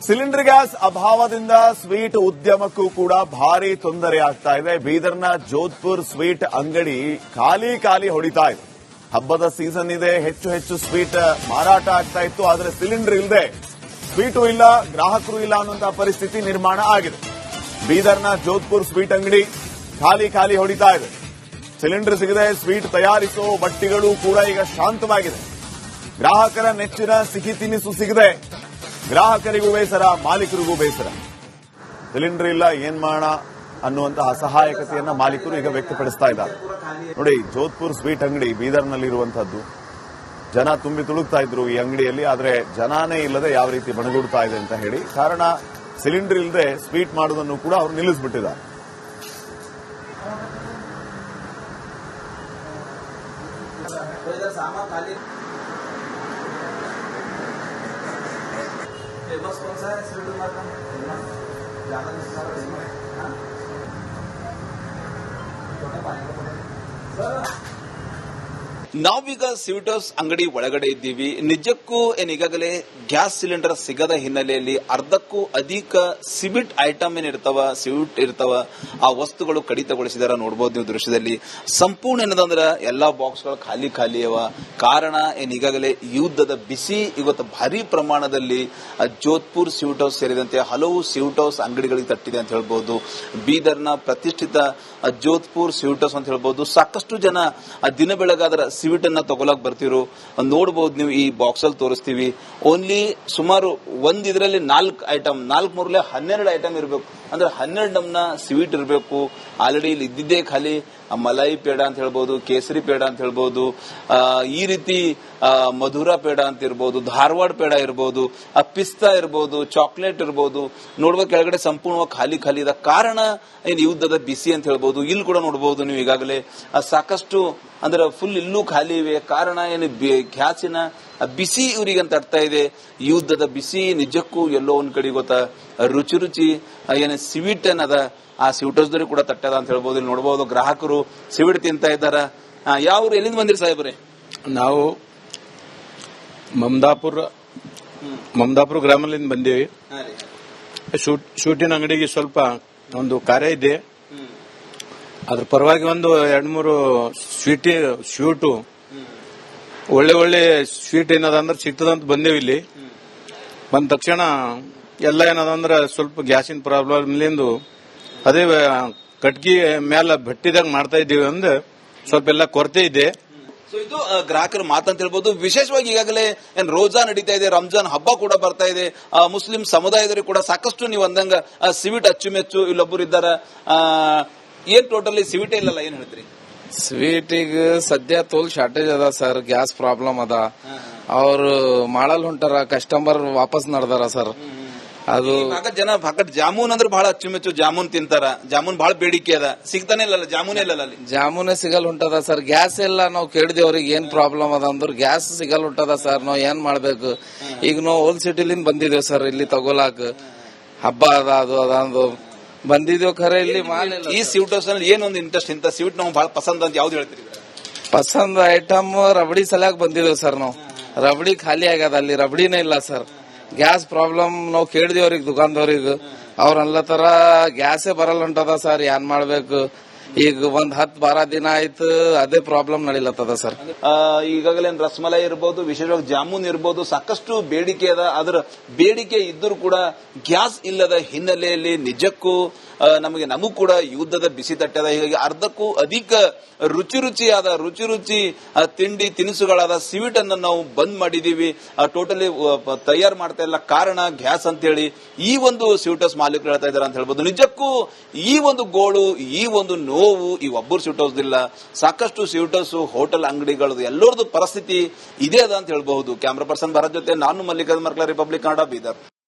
Cylinder gas ಅಭಾವದಿಂದ sweet ಉದ್ಯಮಕ್ಕೂ ಕೂಡ ಭಾರಿ ತೊಂದರೆ ಆಗ್ತಾ ಇದೆ. ಬೀದರ್ನ ಜೋಧ್ಪುರ್ ಸ್ವೀಟ್ ಅಂಗಡಿ ಖಾಲಿ ಹೊಡಿತಾ ಇದೆ. ಹಬ್ಬದ ಸೀಸನ್ ಇದೆ, ಹೆಚ್ಚು ಸ್ವೀಟ್ ಮಾರಾಟ ಆಗ್ತಾ ಇತ್ತು. ಆದರೆ ಸಿಲಿಂಡರ್ ಇಲ್ಲದೆ ಸ್ವೀಟು ಇಲ್ಲ, ಗ್ರಾಹಕರು ಇಲ್ಲ ಅನ್ನುವಂತಹ ಪರಿಸ್ಥಿತಿ ನಿರ್ಮಾಣ ಆಗಿದೆ. ಬೀದರ್ನ ಜೋಧ್ಪುರ್ ಸ್ವೀಟ್ ಅಂಗಡಿ ಖಾಲಿ ಹೊಡಿತಾ ಇದೆ. ಸಿಲಿಂಡರ್ ಸಿಗದೆ ಸ್ವೀಟ್ ತಯಾರಿಸೋ ಬಟ್ಟಿಗಳು ಕೂಡ ಈಗ ಶಾಂತವಾಗಿದೆ. ಗ್ರಾಹಕರ ನೆಚ್ಚಿನ ಸಿಹಿ ತಿನಿಸು ಸಿಗದೆ ಗ್ರಾಹಕರಿಗೂ ಬೇಸರ, ಮಾಲೀಕರಿಗೂ ಬೇಸರ. ಸಿಲಿಂಡರ್ ಇಲ್ಲ, ಏನ್ ಮಾಡೋಣ ಅನ್ನುವಂತಹ ಅಸಹಾಯಕತೆಯನ್ನ ಮಾಲೀಕರು ಈಗ ವ್ಯಕ್ತಪಡಿಸ್ತಾ ಇದ್ದಾರೆ. ನೋಡಿ, ಜೋಧ್ಪುರ್ ಸ್ವೀಟ್ ಅಂಗಡಿ ಬೀದರ್ನಲ್ಲಿರುವಂತಹದ್ದು. ಜನ ತುಂಬಿ ತುಳುಕ್ತಾ ಇದ್ರು ಈ ಅಂಗಡಿಯಲ್ಲಿ. ಆದರೆ ಜನಾನೇ ಇಲ್ಲದೆ ಯಾವ ರೀತಿ ಬಣಗುಡ್ತಾ ಇದೆ ಅಂತ ಹೇಳಿ. ಕಾರಣ ಸಿಲಿಂಡರ್ ಇಲ್ಲದೆ ಸ್ವೀಟ್ ಮಾಡೋದನ್ನು ಕೂಡ ಅವರು ನಿಲ್ಲಿಸಿಬಿಟ್ಟಿದ್ದಾರೆ. फेमस कौन सा है स्वीट मार्का में? ज्यादा इसमें सर ನಾವೀಗ ಸ್ವೀಟ್ ಹೌಸ್ ಅಂಗಡಿ ಒಳಗಡೆ ಇದ್ದೀವಿ. ನಿಜಕ್ಕೂ ಈಗಾಗಲೇ ಗ್ಯಾಸ್ ಸಿಲಿಂಡರ್ ಸಿಗದ ಹಿನ್ನೆಲೆಯಲ್ಲಿ ಅರ್ಧಕ್ಕೂ ಅಧಿಕ ಸಿಬಿಟ್ ಐಟಮ್ ಏನಿರ್ತಾವ, ಸ್ವೀಟ್ ಇರ್ತಾವ, ಆ ವಸ್ತುಗಳು ಕಡಿತಗೊಳಿಸಿದಾರ ನೋಡಬಹುದು ನೀವು ದೃಶ್ಯದಲ್ಲಿ. ಸಂಪೂರ್ಣ ಏನದಂದ್ರೆ ಎಲ್ಲಾ ಬಾಕ್ಸ್ಗಳು ಖಾಲಿ ಅವ. ಕಾರಣ ಈಗಾಗಲೇ ಯುದ್ಧದ ಬಿಸಿ ಇವತ್ತು ಭಾರಿ ಪ್ರಮಾಣದಲ್ಲಿ ಜೋಧ್ಪುರ್ ಸ್ವೀಟ್ ಹೌಸ್ ಸೇರಿದಂತೆ ಹಲವು ಸ್ವೀಟ್ ಹೌಸ್ ಅಂಗಡಿಗಳಿಗೆ ತಟ್ಟಿದೆ ಅಂತ ಹೇಳ್ಬಹುದು. ಬೀದರ್ನ ಪ್ರತಿಷ್ಠಿತ ಜೋಧ್ಪುರ್ ಸ್ವೀಟ್ ಹೌಸ್ ಅಂತ ಹೇಳ್ಬಹುದು. ಸಾಕಷ್ಟು ಜನ ದಿನ ಬೆಳಗಾದ್ರ ಸ್ವೀಟ್ ಅನ್ನ ತಗೊಳಕ್ ಬರ್ತಿರೋ ನೋಡಬಹುದು ನೀವು. ಈ ಬಾಕ್ಸ್ ಅಲ್ಲಿ ತೋರಿಸ್ತೀವಿ. ಓನ್ಲಿ ಸುಮಾರು ಇದರಲ್ಲಿ 4 ಐಟಮ್, 4 ಮೂರಲೆ 12 ಐಟಮ್ ಇರಬೇಕು. ಅಂದ್ರೆ 12 ನಮ್ನ ಸ್ವೀಟ್ ಇರಬೇಕು. ಆಲ್ರೆಡಿ ಇಲ್ಲಿ ಇದ್ದಿದ್ದೇ ಖಾಲಿ ಮಲಾಯಿ ಪೇಡ ಅಂತ ಹೇಳ್ಬಹುದು, ಕೇಸರಿ ಪೇಡ ಅಂತ ಹೇಳ್ಬಹುದು, ಈ ರೀತಿ ಮಧುರ ಪೇಡ ಅಂತ ಇರ್ಬೋದು, ಧಾರವಾಡ ಪೇಡ ಇರ್ಬೋದು, ಪಿಸ್ತಾ ಇರ್ಬೋದು, ಚಾಕ್ಲೇಟ್ ಇರ್ಬೋದು. ನೋಡುವ ಕೆಳಗಡೆ ಸಂಪೂರ್ಣವಾಗಿ ಖಾಲಿ ಇದೆ. ಕಾರಣ ಯುದ್ಧದ ಬಿಸಿ ಅಂತ ಹೇಳ್ಬಹುದು. ಇಲ್ಲಿ ಕೂಡ ನೋಡಬಹುದು ನೀವು ಈಗಾಗಲೇ ಸಾಕಷ್ಟು ಅಂದ್ರೆ ಫುಲ್ ಇಲ್ಲೂ ಖಾಲಿ ಇವೆ. ಕಾರಣ ಗ್ಯಾಸಿನ ಬಿಸಿ ಇವರಿಗೆ ತಡ್ತಾ ಇದೆ. ಯುದ್ಧದ ಬಿಸಿ ನಿಜಕ್ಕೂ ಎಲ್ಲೋ ಒಂದ್ ಕಡೆ ಗೊತ್ತಾ ರುಚಿ ಸ್ವೀಟ್ ಏನದ ಆ ಸ್ವೀಟ್ ಹೌಸ್ದವ್ರಿಗೆ ಕೂಡ ತಟ್ಟದ ಅಂತ ಹೇಳ್ಬೋದು. ಇಲ್ಲಿ ನೋಡಬಹುದು ಗ್ರಾಹಕರು ಸ್ವೀಟ್ ತಿಂತಾ ಇದ್ದಾರ. ಯಾವ ಎಲ್ಲಿಂದ ಬಂದಿರಿ ಸಾಹೇಬ್ರೆ? ನಾವು ಮಮದಾಪುರ ಗ್ರಾಮದಿಂದ ಬಂದೇವಿ. ಶೂಟಿನ ಅಂಗಡಿಗೆ ಸ್ವಲ್ಪ ಒಂದು ಕಾರ್ಯ ಇದೆ. ಅದ್ರ ಪರವಾಗಿ ಒಂದು 2-3 ಸ್ವೀಟು ಒಳ್ಳೆ ಸ್ವೀಟ್ ಏನದಂದ್ರೆ ಸಿಗ್ತದಂತ ಬಂದೇವಿ. ಇಲ್ಲಿ ಬಂದ ತಕ್ಷಣ ಎಲ್ಲ ಏನದಂದ್ರೆ ಸ್ವಲ್ಪ ಗ್ಯಾಸಿನ ಪ್ರಾಬ್ಲಮ್ಲಿಂದ ಅದೇ ಕಟ್ಗಿ ಮೇಲೆ ಭಟ್ಟಿದಾಗ ಮಾಡ್ತಾ ಇದ್ದೀವಿ ಅಂದ್ರೆ ಸ್ವಲ್ಪ ಎಲ್ಲ ಕೊರತೆ ಇದೆ. ಸೊ ಇದು ಗ್ರಾಹಕರ ಮಾತಂತ ಹೇಳ್ಬೋದು. ವಿಶೇಷವಾಗಿ ಈಗಾಗಲೇ ರೋಜಾ ನಡೀತಾ ಇದೆ, ರಂಜಾನ್ ಹಬ್ಬ ಕೂಡ ಬರ್ತಾ ಇದೆ. ಮುಸ್ಲಿಂ ಸಮುದಾಯದವರು ಕೂಡ ಸಾಕಷ್ಟು ನೀವು ಅಂದಂಗ ಸ್ವೀಟ್ ಅಚ್ಚುಮೆಚ್ಚು ಇಲ್ಲೊಬ್ಬರು ಇದ್ದಾರ. ಏನ್ ಟೋಟಲಿ ಸ್ವೀಟ್ ಇಲ್ಲಲ್ಲ, ಏನ್ ಹೇಳ್ತೀರಿ? ಸ್ವೀಟ್ ಈಗ ಸದ್ಯ ತೋಲ್ ಶಾರ್ಟೇಜ್ ಅದ ಸರ್. ಗ್ಯಾಸ್ ಪ್ರಾಬ್ಲಮ್ ಅದ. ಅವ್ರು ಮಾಡಲ್ ಹೊಂಟಾರ, ಕಸ್ಟಮರ್ ವಾಪಸ್ ನಡ್ದಾರ ಸರ್. ಅದು ಜನ ಜಾಮೂನ್ ಅಂದ್ರೆ ಬಹಳ ಅಚ್ಚುಮೆಚ್ಚು ಜಾಮೂನ್ ತಿಂತಾರ. ಜಾಮೂನ್ ಬಹಳ ಬೇಡಿಕೆ ಅದ, ಸಿಗ್ತಾನೆ ಇಲ್ಲ, ಜಾಮೂನ್ ಇಲ್ಲ ಅಲ್ಲಿ. ಜಾಮೂನೇ ಸಿಗಲ್ ಹೊಂಟದ ಸರ್. ಗ್ಯಾಸ್ ಎಲ್ಲ ನಾವು ಕೇಳಿದೇವ್ ಅವ್ರಿಗೆ ಏನ್ ಪ್ರಾಬ್ಲಮ್ ಅದ ಅಂದ್ರೆ ಗ್ಯಾಸ್ ಸಿಗಲ್ ಹೊಂಟದ ಸರ್. ನಾವ್ ಏನ್ ಮಾಡ್ಬೇಕು? ಈಗ ನಾವು ಓಲ್ಡ್ ಸಿಟಿಲಿಂದ ಬಂದಿದ್ದೇವ್ ಸರ್ ಇಲ್ಲಿ ತಗೊಲಾಕ. ಹಬ್ಬ ಅದ ಬಂದಿದ್ದೇವ್ ಖರೆ. ಇಲ್ಲಿ ಈ ಸ್ವೀಟ್ ಹೌಸ್ ನಲ್ಲಿ ಏನೊಂದು ಇಂಟ್ರೆಸ್ಟ್, ಇಂತ ಸ್ವೀಟ್ ನಾವು ಬಹಳ ಪಸಂದ್ ಅಂತ ಯಾವ್ದು ಹೇಳ್ತೀರಿ? ಪಸಂದ್ ಐಟಮ್ ರಬಡಿ ಸಲಕ್ ಬಂದಿದ್ದೇವ್ ಸರ್ ನಾವು. ರಬಡಿ ಖಾಲಿ ಆಗ್ಯದ, ಅಲ್ಲಿ ರಬಡಿನೇ ಇಲ್ಲ ಸರ್. ಗ್ಯಾಸ್ ಪ್ರಾಬ್ಲಮ್ ನಾವು ಕೇಳಿದೇವ್ರಿಗೆ ದುಕಾನ್ದವ್ರಿಗೆ. ಅವ್ರ ಅನ್ಲತರ ಗ್ಯಾಸೇ ಬರಲ್ಲ ಹೊಂಟದ ಸರ್. ಏನ್ ಮಾಡ್ಬೇಕು? ಈಗ 10-12 ದಿನ ಆಯ್ತು ಅದೇ ಪ್ರಾಬ್ಲಮ್ ನಡಿಲತ್ತದ ಸರ್. ಈಗಾಗಲೇ ರಸಮಲೈ ಇರ್ಬೋದು, ವಿಶೇಷವಾಗಿ ಜಾಮೂನ್ ಇರ್ಬೋದು, ಸಾಕಷ್ಟು ಬೇಡಿಕೆ ಅದ. ಅದರ ಬೇಡಿಕೆ ಇದ್ದರೂ ಕೂಡ ಗ್ಯಾಸ್ ಇಲ್ಲದ ಹಿನ್ನೆಲೆಯಲ್ಲಿ ನಿಜಕ್ಕೂ ನಮಗೂ ಕೂಡ ಯುದ್ಧದ ಬಿಸಿ ತಟ್ಟದ. ಹೀಗಾಗಿ ಅರ್ಧಕ್ಕೂ ಅಧಿಕ ರುಚಿ ತಿಂಡಿ ತಿನಿಸುಗಳಾದ ಸ್ವೀಟ್ ಅನ್ನು ನಾವು ಬಂದ್ ಮಾಡಿದೀವಿ. ಟೋಟಲಿ ತಯಾರು ಮಾಡ್ತಾ ಇಲ್ಲ. ಕಾರಣ ಗ್ಯಾಸ್ ಅಂತ ಹೇಳಿ ಈ ಒಂದು ಸ್ವೀಟ್ ಹೌಸ್ ಮಾಲೀಕರು ಹೇಳ್ತಾ ಇದ್ದಾರೆ ಅಂತ ಹೇಳ್ಬೋದು. ನಿಜಕ್ಕೂ ಈ ಒಂದು ಗೋಳು, ಈ ಒಂದು ನೋವು ಈ ಒಬ್ಬರು ಸ್ವೀಟ್ ಹೌಸ್ ಇಲ್ಲ, ಸಾಕಷ್ಟು ಸ್ವೀಟ್ ಹೌಸ್, ಹೋಟೆಲ್ ಅಂಗಡಿಗಳದ್ದು ಎಲ್ಲರದ್ದು ಪರಿಸ್ಥಿತಿ ಇದೇ ಅದ ಅಂತ ಹೇಳ್ಬಹುದು. ಕ್ಯಾಮ್ರಾ ಪರ್ಸನ್ ಭರತ್ ಜೊತೆ ನಾನು Mallikarjun Markala, Republic Kannada, Bidar.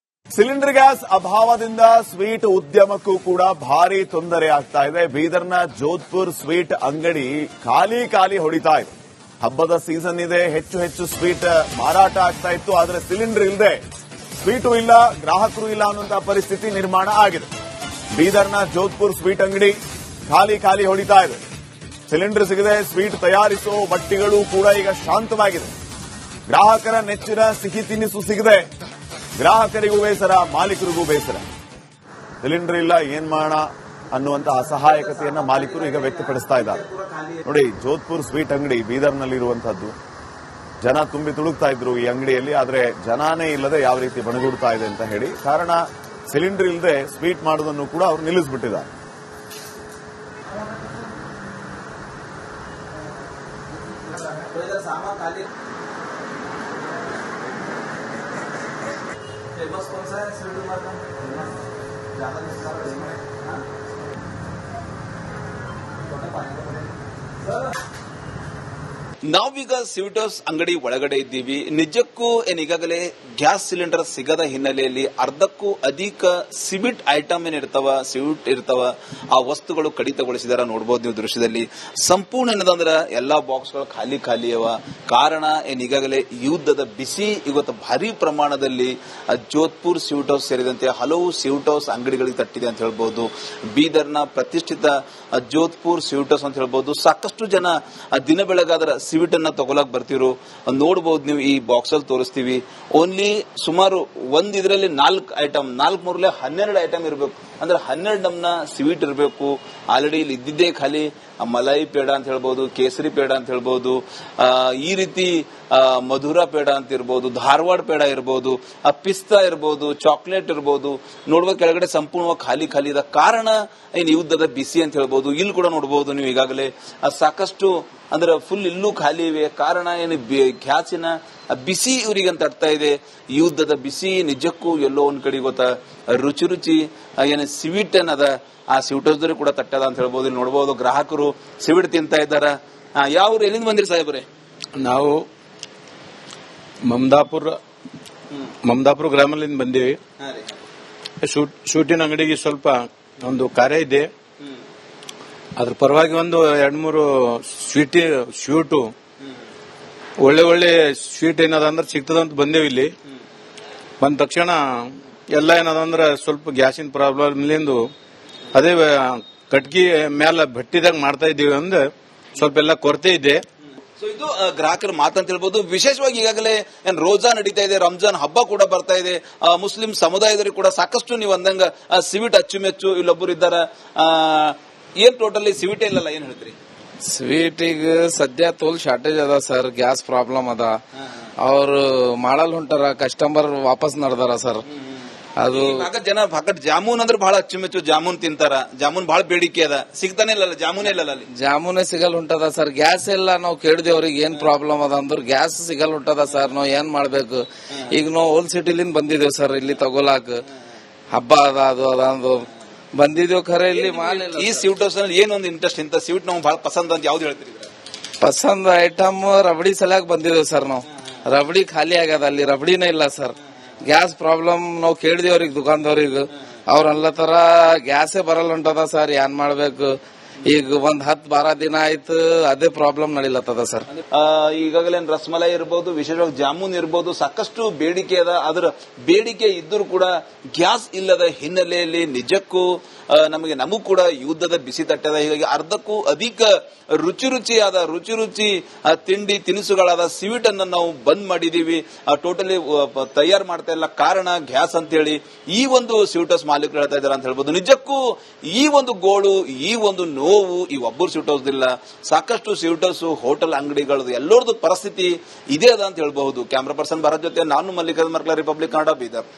Cylinder gas ಅಭಾವದಿಂದ ಸ್ವೀಟ್ ಉದ್ಯಮಕ್ಕೂ ಕೂಡ ಭಾರಿ ತೊಂದರೆ ಆಗ್ತಾ ಇದೆ. ಬೀದರ್ನ ಜೋಧ್ಪುರ್ ಸ್ವೀಟ್ ಅಂಗಡಿ ಖಾಲಿ ಹೊಡಿತಾ ಇದೆ. ಹಬ್ಬದ ಸೀಸನ್ ಇದೆ, ಹೆಚ್ಚು ಸ್ವೀಟ್ ಮಾರಾಟ ಆಗ್ತಾ ಇತ್ತು. ಆದರೆ ಸಿಲಿಂಡರ್ ಇಲ್ಲದೆ ಸ್ವೀಟು ಇಲ್ಲ, ಗ್ರಾಹಕರು ಇಲ್ಲ ಅನ್ನುವಂತಹ ಪರಿಸ್ಥಿತಿ ನಿರ್ಮಾಣ ಆಗಿದೆ. ಬೀದರ್ನ ಜೋಧ್ಪುರ್ ಸ್ವೀಟ್ ಅಂಗಡಿ ಖಾಲಿ ಹೊಡಿತಾ ಇದೆ. ಸಿಲಿಂಡರ್ ಸಿಗದೆ ಸ್ವೀಟ್ ತಯಾರಿಸೋ ಬಟ್ಟಿಗಳು ಕೂಡ ಈಗ ಶಾಂತವಾಗಿದೆ. ಗ್ರಾಹಕರ ನೆಚ್ಚಿನ ಸಿಹಿ ತಿನಿಸು ಸಿಗದೆ ಗ್ರಾಹಕರಿಗೂ ಬೇಸರ, ಮಾಲೀಕರಿಗೂ ಬೇಸರ. ಸಿಲಿಂಡರ್ ಇಲ್ಲ, ಏನ್ ಮಾಡೋಣ ಅನ್ನುವಂತ ಅಸಹಾಯಕತೆಯನ್ನ ಮಾಲೀಕರು ಈಗ ವ್ಯಕ್ತಪಡಿಸ್ತಾ ಇದ್ದಾರೆ. ನೋಡಿ, ಜೋಧ್ಪುರ್ ಸ್ವೀಟ್ ಅಂಗಡಿ ಬೀದರ್ನಲ್ಲಿರುವಂತಹದ್ದು. ಜನ ತುಂಬಿ ತುಳುಕ್ತಾ ಇದ್ರು ಈ ಅಂಗಡಿಯಲ್ಲಿ, ಆದ್ರೆ ಜನಾನೇ ಇಲ್ಲದೆ ಯಾವ ರೀತಿ ಬಣಗುಡ್ತಾ ಇದೆ ಅಂತ ಹೇಳಿ. ಕಾರಣ ಸಿಲಿಂಡರ್ ಇಲ್ಲದೆ ಸ್ವೀಟ್ ಮಾಡೋದನ್ನು ಕೂಡ ಅವರು ನಿಲ್ಲಿಸ್ಬಿಟ್ಟಿದ್ದಾರೆ. फेमस कौन सा है स्वीट मार्केट में? ज्यादा डिस्काउंट इसमें है। हाँ? छोटे पानी का पड़ेगा। सर ನಾವೀಗ ಸ್ವೀಟ್ ಹೌಸ್ ಅಂಗಡಿ ಒಳಗಡೆ ಇದ್ದೀವಿ. ನಿಜಕ್ಕೂ ಈಗಾಗಲೇ ಗ್ಯಾಸ್ ಸಿಲಿಂಡರ್ ಸಿಗದ ಹಿನ್ನೆಲೆಯಲ್ಲಿ ಅರ್ಧಕ್ಕೂ ಅಧಿಕ ಸಿಬಿಟ್ ಐಟಮ್ ಏನಿರ್ತಾವ, ಸ್ವೀಟ್ ಇರ್ತಾವ, ಆ ವಸ್ತುಗಳು ಕಡಿತಗೊಳಿಸಿದಾರ. ನೋಡಬಹುದು ನೀವು ದೃಶ್ಯದಲ್ಲಿ. ಸಂಪೂರ್ಣ ಏನದಂದ್ರ ಎಲ್ಲಾ ಬಾಕ್ಸ್ಗಳು ಖಾಲಿ ಖಾಲಿ ಅವ. ಕಾರಣ ಈಗಾಗಲೇ ಯುದ್ಧದ ಬಿಸಿ ಇವತ್ತು ಭಾರಿ ಪ್ರಮಾಣದಲ್ಲಿ ಜೋಧ್ಪುರ್ ಸ್ವೀಟ್ ಹೌಸ್ ಸೇರಿದಂತೆ ಹಲವು ಸ್ವೀಟ್ ಹೌಸ್ ಅಂಗಡಿಗಳಿಗೆ ತಟ್ಟಿದೆ ಅಂತ ಹೇಳ್ಬಹುದು. ಬೀದರ್ನ ಪ್ರತಿಷ್ಠಿತ ಜೋಧ್ಪುರ್ ಸ್ವೀಟ್ ಹೌಸ್ ಅಂತ ಹೇಳ್ಬಹುದು. ಸಾಕಷ್ಟು ಜನ ದಿನ ಬೆಳಗಾದ್ರ ಸ್ವೀಟ್ ಅನ್ನ ತಗೊಳಕ್ ಬರ್ತಿರೋ ನೋಡಬಹುದು. ನೀವು ಈ ಬಾಕ್ಸ್ ಅಲ್ಲಿ ತೋರಿಸ್ತೀವಿ. ಓನ್ಲಿ ಸುಮಾರು ಇದರಲ್ಲಿ 4 ಐಟಮ್, 4 ಮೂರಲೆ 12 ಐಟಮ್ ಇರಬೇಕು. ಅಂದ್ರೆ 12 ನಮ್ನ ಸ್ವೀಟ್ ಇರಬೇಕು. ಆಲ್ರೆಡಿ ಇಲ್ಲಿ ಇದ್ದಿದ್ದೇ ಖಾಲಿ ಮಲೈ ಪೇಡ ಅಂತ ಹೇಳ್ಬಹುದು, ಕೇಸರಿ ಪೇಡ ಅಂತ ಹೇಳ್ಬಹುದು, ಈ ರೀತಿ ಮಧುರಾ ಪೇಡ ಅಂತ ಇರ್ಬೋದು, ಧಾರವಾಡ ಪೇಡ ಇರ್ಬೋದು, ಪಿಸ್ತಾ ಇರ್ಬೋದು, ಚಾಕ್ಲೇಟ್ ಇರ್ಬೋದು. ನೋಡುವ ಕೆಳಗಡೆ ಸಂಪೂರ್ಣವಾಗಿ ಖಾಲಿ ಖಾಲಿ ಇದೆ. ಕಾರಣ ಏನು ಯುದ್ಧದ ಬಿಸಿ ಅಂತ ಹೇಳ್ಬೋದು. ಇಲ್ಲಿ ಕೂಡ ನೋಡಬಹುದು ನೀವು ಈಗಾಗಲೇ ಸಾಕಷ್ಟು ಅಂದ್ರೆ ಫುಲ್ ಇಲ್ಲೂ ಖಾಲಿ ಇವೆ. ಕಾರಣ ಏನು ಗ್ಯಾಸಿನ ಬಿಸಿ ಇವರಿಗೆ ಅಂತ ಅರ್ಥ ಇದೆ. ಯುದ್ಧದ ಬಿಸಿ ನಿಜಕ್ಕೂ ಎಲ್ಲೋ ಒಂದ್ ಕಡೆ ಗೊತ್ತಾ ರುಚಿ ರುಚಿ ಏನು ಸ್ವೀಟ್ ಏನದ ಆ ಸ್ವೀಟ್ ಹೌಸ್ ಕೂಡ ತಟ್ಟದ ಅಂತ ಹೇಳ್ಬೋದು. ಇಲ್ಲಿ ನೋಡಬಹುದು ಗ್ರಾಹಕರು ಸ್ವೀಟ್ ತಿಂತಾ ಇದ್ದಾರ. ಯಾವ ಎಲ್ಲಿಂದ ಬಂದಿರಿ ಸಾಹೇಬ್ರೆ? ನಾವು ಮಮದಾಪುರ ಗ್ರಾಮದಿಂದ ಬಂದೀವಿ. ಶೂಟಿನ ಅಂಗಡಿಗೆ ಸ್ವಲ್ಪ ಒಂದು ಕಾರ್ಯ ಇದೆ. ಅದ್ರ ಪರವಾಗಿ ಒಂದು 2-3 ಸ್ವೀಟು ಒಳ್ಳೆ ಸ್ವೀಟ್ ಏನದ ಅಂದ್ರೆ ಸಿಗ್ತದಂತ ಬಂದೇವಿ. ಇಲ್ಲಿ ಬಂದ ತಕ್ಷಣ ಎಲ್ಲ ಏನದಂದ್ರ ಸ್ವಲ್ಪ ಗ್ಯಾಸಿನ ಪ್ರಾಬ್ಲಮ್ ಅದೇ ಕಟ್ಗಿ ಮೇಲೆ ಭಟ್ಟಿದಾಗ ಮಾಡ್ತಾ ಇದ್ದೀವಿ ಅಂದ್ರೆ ಸ್ವಲ್ಪ ಎಲ್ಲ ಕೊರತೆ ಇದೆ. ಸೊ ಇದು ಗ್ರಾಹಕರ ಮಾತಂತ ಹೇಳ್ಬೋದು. ವಿಶೇಷವಾಗಿ ಈಗಾಗಲೇ ಏನ್ ರೋಜಾ ನಡೀತಾ ಇದೆ, ರಂಜಾನ್ ಹಬ್ಬ ಕೂಡ ಬರ್ತಾ ಇದೆ. ಮುಸ್ಲಿಂ ಸಮುದಾಯದವರು ಕೂಡ ಸಾಕಷ್ಟು ನೀವು ಅಂದಂಗ ಸ್ವೀಟ್ ಅಚ್ಚುಮೆಚ್ಚು ಇಲ್ಲೊಬ್ಬರು ಇದ್ದಾರ. ಏನ್ ಟೋಟಲಿ ಸ್ವೀಟ್ ಇಲ್ಲಲ್ಲ, ಏನ್ ಹೇಳ್ತೀರಿ? ಸ್ವೀಟ್ ಈಗ ಸದ್ಯ ತೋಲ್ ಶಾರ್ಟೇಜ್ ಅದ ಸರ್. ಗ್ಯಾಸ್ ಪ್ರಾಬ್ಲಮ್ ಅದ. ಅವ್ರು ಮಾಡಲ್ ಹೊಂಟಾರ, ಕಸ್ಟಮರ್ ವಾಪಸ್ ನಡ್ದಾರ ಸರ್. ಅದು ಜನ ಫಕಟ್ ಜಾಮೂನ್ ಅಂದ್ರೆ ಬಹಳ ಅಚ್ಚುಮೆಚ್ಚು ಜಾಮೂನ್ ತಿಂತಾರ. ಜಾಮೂನ್ ಬಹಳ ಬೇಡಿಕೆ ಅದ, ಸಿಗ್ತಾನೆ ಇಲ್ಲ, ಜಾಮೂನೇ ಇಲ್ಲ ಅಲ್ಲಿ. ಜಾಮೂನೇ ಸಿಗಲ್ ಹೊಂಟದ ಸರ್. ಗ್ಯಾಸ್ ಎಲ್ಲ ನಾವು ಕೇಳಿದ್ವಿ ಅವ್ರಿಗೆ ಏನ್ ಪ್ರಾಬ್ಲಮ್ ಅದ ಅಂದ್ರೆ ಗ್ಯಾಸ್ ಸಿಗಲ್ ಹೊಂಟದ ಸರ್. ನಾವ್ ಏನ್ ಮಾಡ್ಬೇಕು? ಈಗ ನಾವು ಓಲ್ಡ್ ಸಿಟಿಲಿಂದ ಬಂದಿದ್ದೇವ್ ಸರ್ ಇಲ್ಲಿ ತಗೊಲಾಕ. ಹಬ್ಬ ಅದ, ಅದು ಅದಂದು ಬಂದಿದ್ದೇವ್. ಖರೆ ಇಲ್ಲಿ ಮಾಲ್ ಇಲ್ಲ. ಈ ಸ್ವೀಟ್ ಹೌಸ್ ನಲ್ಲಿ ಏನೊಂದು ಇಂಟ್ರೆಸ್ಟ್, ಇಂತ ಸ್ವೀಟ್ ನಾವು ಬಹಳ ಪಸಂದ್ ಅಂತ ಯಾವ್ದು ಹೇಳ್ತೀರಿ? ಪಸಂದ್ ಐಟಮ್ ರಬಡಿ ಸಲಕ್ ಬಂದಿದ್ದೇವ್ ಸರ್ ನಾವು. ರಬಡಿ ಖಾಲಿ ಆಗ್ಯದ, ಅಲ್ಲಿ ರಬಡಿನೇ ಇಲ್ಲ ಸರ್. ಗ್ಯಾಸ್ ಪ್ರಾಬ್ಲಮ್ ನಾವು ಕೇಳಿದ್ವಿ ಅವ್ರಿಗೆ, ದುಕಾನ್ದವ್ರಿಗೆ. ಅವ್ರ ಅಲ್ಲತರ ಗ್ಯಾಸೇ ಬರಲ್ಲ ಹೊಂಟದ ಸರ್. ಏನ್ ಮಾಡ್ಬೇಕು? ಈಗ 10-12 ದಿನ ಆಯ್ತು ಅದೇ ಪ್ರಾಬ್ಲಮ್ ನಡಿಲತ್ತದ ಸರ್. ಈಗಾಗಲೇ ರಸಮಲೈ ಇರ್ಬೋದು, ವಿಶೇಷವಾಗಿ ಜಾಮೂನ್ ಇರ್ಬೋದು, ಸಾಕಷ್ಟು ಬೇಡಿಕೆ ಅದ. ಅದರ ಬೇಡಿಕೆ ಇದ್ದರೂ ಕೂಡ ಗ್ಯಾಸ್ ಇಲ್ಲದ ಹಿನ್ನೆಲೆಯಲ್ಲಿ ನಿಜಕ್ಕೂ ನಮಗೂ ಕೂಡ ಯುದ್ಧದ ಬಿಸಿ ತಟ್ಟದ. ಹೀಗಾಗಿ ಅರ್ಧಕ್ಕೂ ಅಧಿಕ ರುಚಿ ತಿಂಡಿ ತಿನಿಸುಗಳಾದ ಸ್ವೀಟ್ ಅನ್ನ ನಾವು ಬಂದ್ ಮಾಡಿದೀವಿ. ಟೋಟಲಿ ತಯಾರು ಮಾಡ್ತಾ ಇಲ್ಲ. ಕಾರಣ ಗ್ಯಾಸ್ ಅಂತ ಹೇಳಿ ಈ ಒಂದು ಸ್ವೀಟ್ ಹೌಸ್ ಮಾಲೀಕರು ಹೇಳ್ತಾ ಇದ್ದಾರೆ ಅಂತ ಹೇಳ್ಬೋದು. ನಿಜಕ್ಕೂ ಈ ಒಂದು ಗೋಳು, ಈ ಒಂದು ನೋವು ಈ ಒಬ್ಬರು ಸ್ವೀಟ್ ಹೌಸ್ ಇಲ್ಲ, ಸಾಕಷ್ಟು ಸ್ವೀಟ್ ಹೌಸ್, ಹೋಟೆಲ್ ಅಂಗಡಿಗಳದ್ದು ಎಲ್ಲರದ್ದು ಪರಿಸ್ಥಿತಿ ಇದೇ ಅದ ಅಂತ ಹೇಳ್ಬಹುದು. ಕ್ಯಾಮ್ರಾ ಪರ್ಸನ್ ಭರತ್ ಜೊತೆ ನಾನು ಮಲ್ಲಿಕಾರ್ಜುನ್ ಮರ್ಕಲ, ರಿಪಬ್ಲಿಕ್ ಕನ್ನಡ, ಬೀದರ್.